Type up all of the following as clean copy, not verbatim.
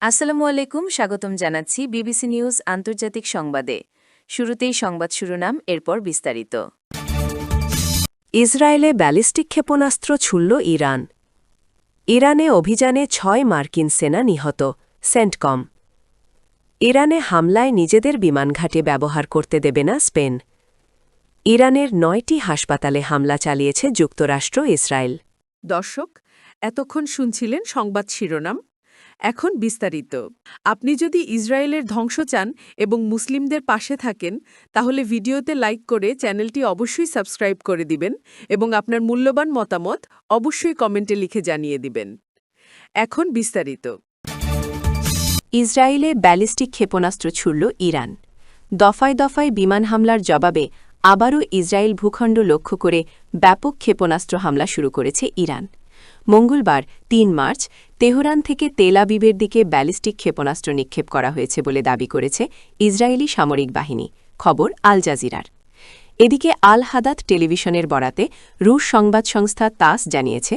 আসসালামু আলাইকুম, স্বাগতম জানাচ্ছি বিবিসি নিউজ আন্তর্জাতিক সংবাদে। শুরুতেই সংবাদ শিরোনাম, এরপর বিস্তারিত। ইসরায়েলে ব্যালিস্টিক ক্ষেপণাস্ত্র ছুড়ল ইরান। ইরানে অভিযানে ৬ মার্কিন সেনা নিহত, সেন্টকম। ইরানে হামলায় নিজেদের বিমানঘাটে ব্যবহার করতে দেবে না স্পেন। ইরানের ৯টি হাসপাতালে হামলা চালিয়েছে যুক্তরাষ্ট্র, ইসরায়েল। দর্শক, এতক্ষণ শুনছিলেন সংবাদ শিরোনাম। এখন বিস্তারিত। আপনি যদি ইসরায়েলের ধ্বংস চান এবং মুসলিমদের পাশে থাকেন, তাহলে ভিডিওতে লাইক করে চ্যানেলটি অবশ্যই সাবস্ক্রাইব করে দিবেন এবং আপনার মূল্যবান মতামত অবশ্যই কমেন্টে লিখে জানিয়ে দিবেন। এখন বিস্তারিত। ইসরায়েলে ব্যালিস্টিক ক্ষেপণাস্ত্র ছুড়ল ইরান। দফায় দফায় বিমান হামলার জবাবে আবারও ইসরায়েল ভূখণ্ড লক্ষ্য করে ব্যাপক ক্ষেপণাস্ত্র হামলা শুরু করেছে ইরান। মঙ্গলবার ৩ মার্চ তেহরান থেকে তেল আবিবের দিকে ব্যালিস্টিক ক্ষেপণাস্ত্র নিক্ষেপ করা হয়েছে বলে দাবি করেছে ইসরায়েলি সামরিক বাহিনী, খবর আল জাজিরার। এদিকে আল হাদাত টেলিভিশনের বরাতে রুশ সংবাদ সংস্থা তাস জানিয়েছে,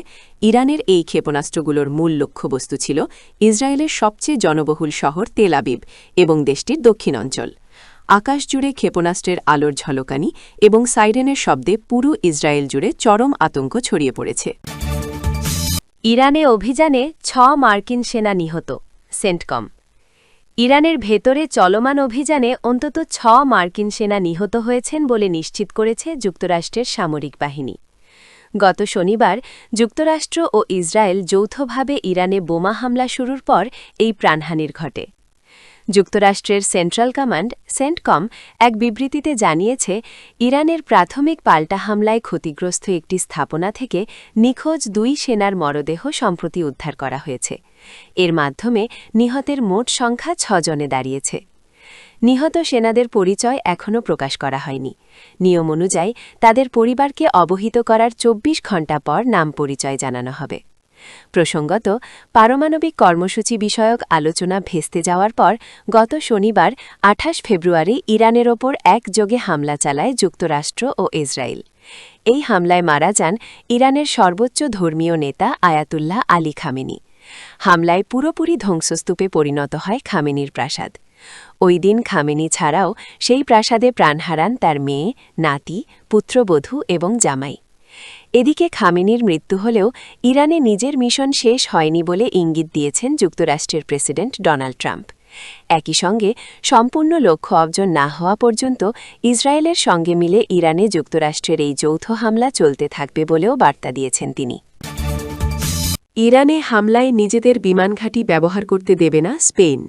ইরানের এই ক্ষেপণাস্ত্রগুলোর মূল লক্ষ্যবস্তু ছিল ইসরায়েলের সবচেয়ে জনবহুল শহর তেল আবিব এবং দেশটির দক্ষিণ অঞ্চল। আকাশজুড়ে ক্ষেপণাস্ত্রের আলোর ঝলকানি এবং সাইরেনের শব্দে পুরো ইসরায়েল জুড়ে চরম আতঙ্ক ছড়িয়ে পড়েছে। ইরানে অভিযানে ৬ মার্কিন সেনা নিহত, সেন্টকম। ইরানের ভেতরে চলমান অভিযানে অন্তত ৬ মার্কিন সেনা নিহত হয়েছেন বলে নিশ্চিত করেছে যুক্তরাষ্ট্রের সামরিক বাহিনী। গত শনিবার যুক্তরাষ্ট্র ও ইসরায়েল যৌথভাবে ইরানে বোমা হামলা শুরুর পর এই প্রাণহানির ঘটে। যুক্তরাষ্ট্রের সেন্ট্রাল কমান্ড, সেন্টকম, এক বিবৃতিতে জানিয়েছে, ইরানের প্রাথমিক পাল্টা হামলায় ক্ষতিগ্রস্ত একটি স্থাপনা থেকে নিখোঁজ ২ সেনার মরদেহ সম্প্রতি উদ্ধার করা হয়েছে। এর মাধ্যমে নিহতের মোট সংখ্যা ৬ জনে দাঁড়িয়েছে। নিহত সেনাদের পরিচয় এখনও প্রকাশ করা হয়নি। নিয়ম অনুযায়ী তাদের পরিবারকে অবহিত করার ২৪ ঘণ্টা পর নাম পরিচয় জানানো হবে। প্রসঙ্গত, পারমাণবিক কর্মসূচি বিষয়ক আলোচনা ভেস্তে যাওয়ার পর গত শনিবার ২৮ ফেব্রুয়ারি ইরানের ওপর একযোগে হামলা চালায় যুক্তরাষ্ট্র ও ইসরায়েল। এই হামলায় মারা যান ইরানের সর্বোচ্চ ধর্মীয় নেতা আয়াতুল্লাহ আলী খামেনি। হামলায় পুরোপুরি ধ্বংসস্তূপে পরিণত হয় খামেনির প্রাসাদ। ওই দিন খামেনি ছাড়াও সেই প্রাসাদে প্রাণ হারান তার মেয়ে, নাতি, পুত্রবধূ এবং জামাই। এদিকে খামেনির মৃত্যু হলেও ইরানে নিজের মিশন শেষ হয়নি বলে ইঙ্গিত দিয়েছেন যুক্তরাষ্ট্রের প্রেসিডেন্ট ডোনাল্ড ট্রাম্প। একই সঙ্গে সম্পূর্ণ লক্ষ্য অর্জন না হওয়া পর্যন্ত ইসরায়েলের সঙ্গে মিলে ইরানে যুক্তরাষ্ট্রের এই যৌথ হামলা চলতে থাকবে বলেও বার্তা দিয়েছেন তিনি। ইরানে হামলায় নিজেদের বিমানঘাঁটি ব্যবহার করতে দেবে না স্পেন।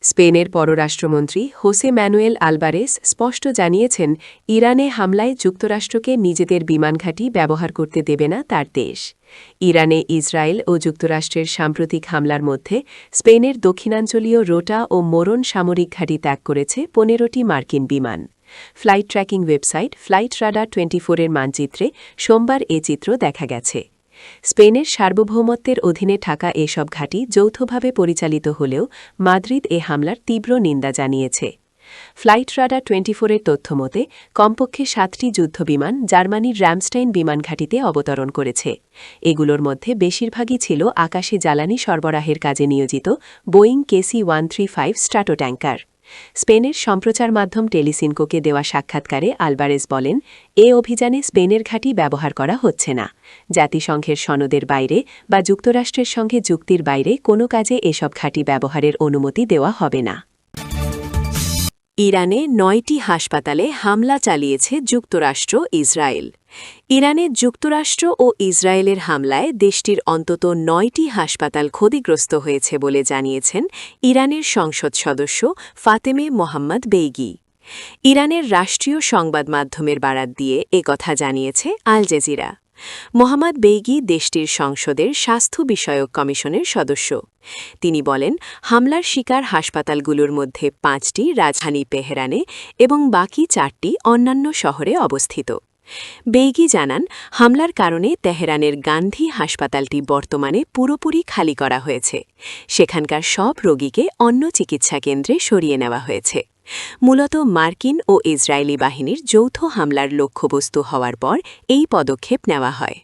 স্পেনের পররাষ্ট্রমন্ত্রী হোসে ম্যানুয়েল আলবারেস স্পষ্ট জানিয়েছেন, ইরানে হামলায় যুক্তরাষ্ট্রকে নিজেদের বিমানঘাঁটি ব্যবহার করতে দেবে না তার দেশ। ইরানে ইসরায়েল ও যুক্তরাষ্ট্রের সাম্প্রতিক হামলার মধ্যে স্পেনের দক্ষিণাঞ্চলীয় রোটা ও মোরন সামরিক ঘাঁটি ত্যাগ করেছে ১৫টি মার্কিন বিমান। Flight tracking website flight radar 24-এর মানচিত্রে সোমবার এ চিত্র দেখা গেছে। স্পেনের সার্বভৌমত্বের অধীনে থাকা এসব ঘাঁটি যৌথভাবে পরিচালিত হলেও মাদ্রিদ এ হামলার তীব্র নিন্দা জানিয়েছে। ফ্লাইট রাডার 24-এর তথ্যমতে কমপক্ষে 7টি যুদ্ধবিমান জার্মানির র্যামস্টাইন বিমান ঘাঁটিতে অবতরণ করেছে। এগুলোর মধ্যে বেশিরভাগই ছিল আকাশে জ্বালানি সরবরাহের কাজে নিয়োজিত বোয়িং KC-135 স্ট্র্যাটোট্যাঙ্কার। স্পেনের সম্প্রচার মাধ্যম টেলিসিনকোকে দেওয়া সাক্ষাৎকারে আলবারেস বলেন, এ অভিযানে স্পেনের ঘাঁটি ব্যবহার করা হচ্ছে না। জাতিসংঘের সনদের বাইরে বা যুক্তরাষ্ট্রের সঙ্গে চুক্তির বাইরে কোনো কাজে এসব ঘাঁটি ব্যবহারের অনুমতি দেওয়া হবে না। ইরানে ৯টি হাসপাতালে হামলা চালিয়েছে যুক্তরাষ্ট্র, ইসরায়েল। ইরানে যুক্তরাষ্ট্র ও ইসরায়েলের হামলায় দেশটির অন্তত ৯টি হাসপাতাল ক্ষতিগ্রস্ত হয়েছে বলে জানিয়েছেন ইরানের সংসদ সদস্য ফাতেমে মোহাম্মদ বেইগি। ইরানের রাষ্ট্রীয় সংবাদ মাধ্যমের বারাত দিয়ে একথা জানিয়েছে আল জাজিরা। মোহাম্মদ বেইগি দেশটির সংসদের স্বাস্থ্য বিষয়ক কমিশনের সদস্য। তিনি বলেন, হামলার শিকার হাসপাতালগুলোর মধ্যে 5টি রাজধানী তেহরানে এবং বাকি 4টি অন্যান্য শহরে অবস্থিত। বেইগি জানান, হামলার কারণে তেহরানের গান্ধী হাসপাতালটি বর্তমানে পুরোপুরি খালি করা হয়েছে। সেখানকার সব রোগীকে অন্য চিকিৎসা কেন্দ্রে সরিয়ে নেওয়া হয়েছে। মূলত মার্কিন ও ইসরায়েলি বাহিনীর যৌথ হামলার লক্ষ্যবস্তু হওয়ার পর এই পদক্ষেপ নেওয়া হয়।